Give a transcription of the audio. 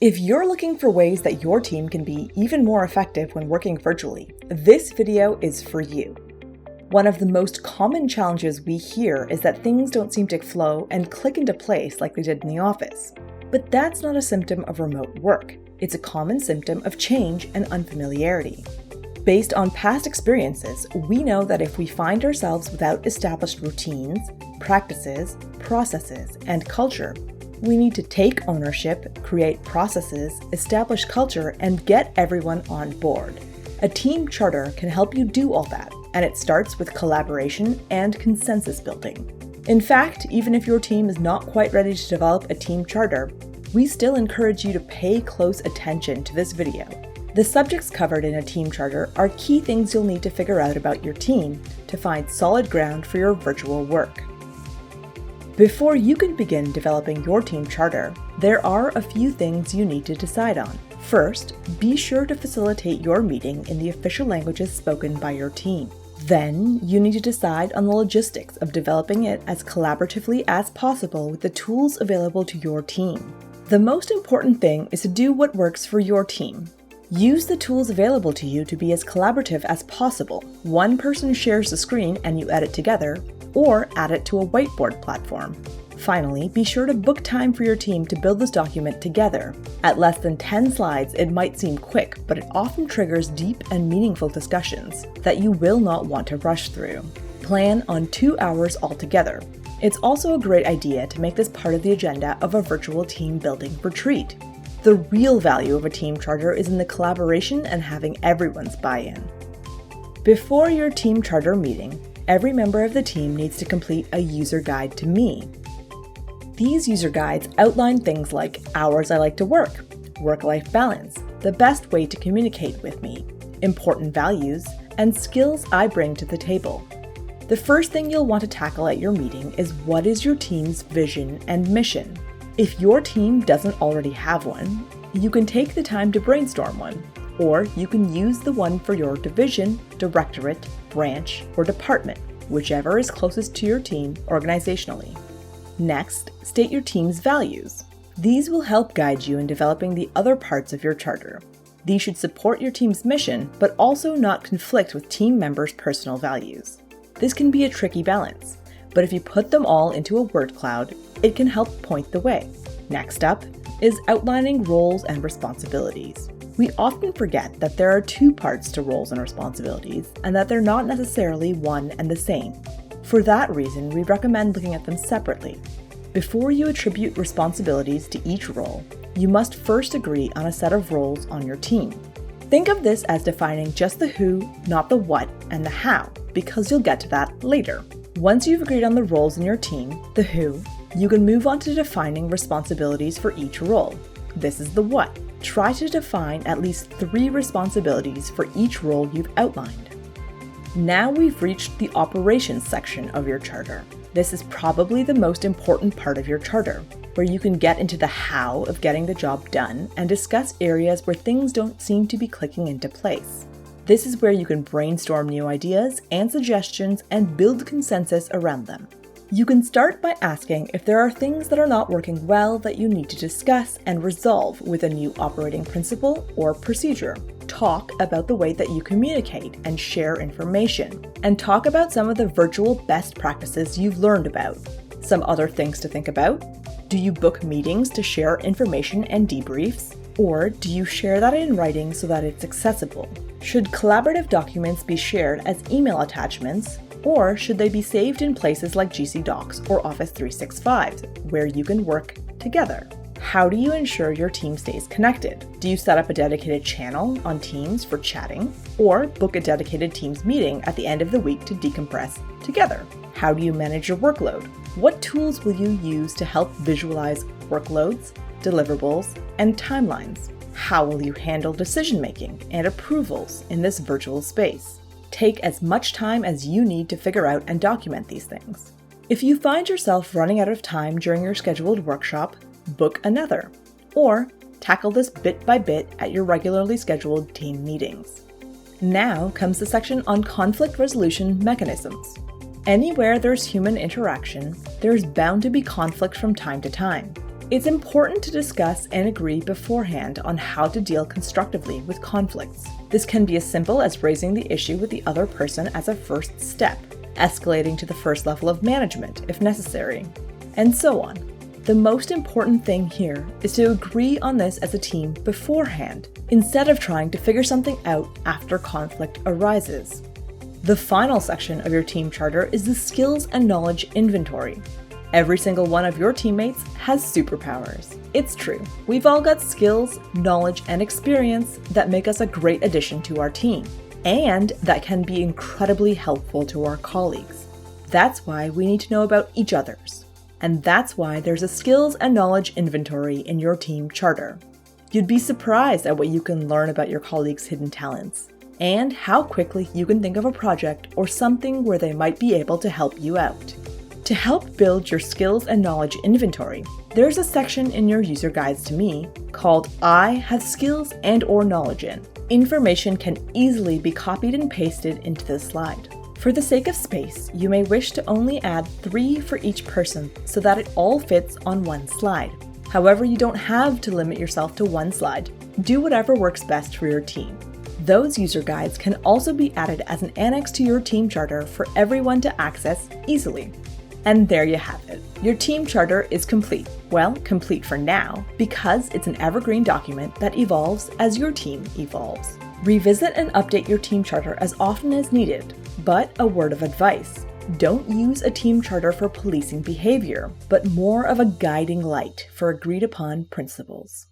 If you're looking for ways that your team can be even more effective when working virtually, this video is for you. One of the most common challenges we hear is that things don't seem to flow and click into place like they did in the office. But that's not a symptom of remote work. It's a common symptom of change and unfamiliarity. Based on past experiences, we know that if we find ourselves without established routines, practices, processes, and culture, we need to take ownership, create processes, establish culture, and get everyone on board. A team charter can help you do all that, and it starts with collaboration and consensus building. In fact, even if your team is not quite ready to develop a team charter, we still encourage you to pay close attention to this video. The subjects covered in a team charter are key things you'll need to figure out about your team to find solid ground for your virtual work. Before you can begin developing your team charter, there are a few things you need to decide on. First, be sure to facilitate your meeting in the official languages spoken by your team. Then, you need to decide on the logistics of developing it as collaboratively as possible with the tools available to your team. The most important thing is to do what works for your team. Use the tools available to you to be as collaborative as possible. One person shares the screen and you edit together, or add it to a whiteboard platform. Finally, be sure to book time for your team to build this document together. At less than 10 slides, it might seem quick, but it often triggers deep and meaningful discussions that you will not want to rush through. Plan on 2 hours altogether. It's also a great idea to make this part of the agenda of a virtual team building retreat. The real value of a team charter is in the collaboration and having everyone's buy-in. Before your team charter meeting, every member of the team needs to complete a user guide to me. These user guides outline things like hours I like to work, work-life balance, the best way to communicate with me, important values, and skills I bring to the table. The first thing you'll want to tackle at your meeting is what is your team's vision and mission. If your team doesn't already have one, you can take the time to brainstorm one, or you can use the one for your division, directorate, branch, or department, whichever is closest to your team organizationally. Next, state your team's values. These will help guide you in developing the other parts of your charter. These should support your team's mission, but also not conflict with team members' personal values. This can be a tricky balance, but if you put them all into a word cloud, it can help point the way. Next up is outlining roles and responsibilities. We often forget that there are two parts to roles and responsibilities, and that they're not necessarily one and the same. For that reason, we recommend looking at them separately. Before you attribute responsibilities to each role, you must first agree on a set of roles on your team. Think of this as defining just the who, not the what, and the how, because you'll get to that later. Once you've agreed on the roles in your team, the who, you can move on to defining responsibilities for each role. This is the what. Try to define at least 3 responsibilities for each role you've outlined. Now we've reached the operations section of your charter. This is probably the most important part of your charter, where you can get into the how of getting the job done and discuss areas where things don't seem to be clicking into place. This is where you can brainstorm new ideas and suggestions and build consensus around them. You can start by asking if there are things that are not working well that you need to discuss and resolve with a new operating principle or procedure. Talk about the way that you communicate and share information, and talk about some of the virtual best practices you've learned about. Some other things to think about: do you book meetings to share information and debriefs? Or do you share that in writing so that it's accessible? Should collaborative documents be shared as email attachments? Or should they be saved in places like GC Docs or Office 365, where you can work together? How do you ensure your team stays connected? Do you set up a dedicated channel on Teams for chatting? Or book a dedicated Teams meeting at the end of the week to decompress together? How do you manage your workload? What tools will you use to help visualize workloads, deliverables, and timelines? How will you handle decision-making and approvals in this virtual space? Take as much time as you need to figure out and document these things. If you find yourself running out of time during your scheduled workshop, book another, or tackle this bit by bit at your regularly scheduled team meetings. Now comes the section on conflict resolution mechanisms. Anywhere there's human interaction, there's bound to be conflict from time to time. It's important to discuss and agree beforehand on how to deal constructively with conflicts. This can be as simple as raising the issue with the other person as a first step, escalating to the first level of management if necessary, and so on. The most important thing here is to agree on this as a team beforehand, instead of trying to figure something out after conflict arises. The final section of your team charter is the skills and knowledge inventory. Every single one of your teammates has superpowers. It's true. We've all got skills, knowledge, and experience that make us a great addition to our team, and that can be incredibly helpful to our colleagues. That's why we need to know about each other's. And that's why there's a skills and knowledge inventory in your team charter. You'd be surprised at what you can learn about your colleagues' hidden talents, and how quickly you can think of a project or something where they might be able to help you out. To help build your skills and knowledge inventory, there's a section in your user guides to me called I have skills and/or knowledge in. Information can easily be copied and pasted into this slide. For the sake of space, you may wish to only add 3 for each person so that it all fits on one slide. However, you don't have to limit yourself to one slide. Do whatever works best for your team. Those user guides can also be added as an annex to your team charter for everyone to access easily. And there you have it. Your team charter is complete. Well, complete for now, because it's an evergreen document that evolves as your team evolves. Revisit and update your team charter as often as needed, but a word of advice: don't use a team charter for policing behavior, but more of a guiding light for agreed upon principles.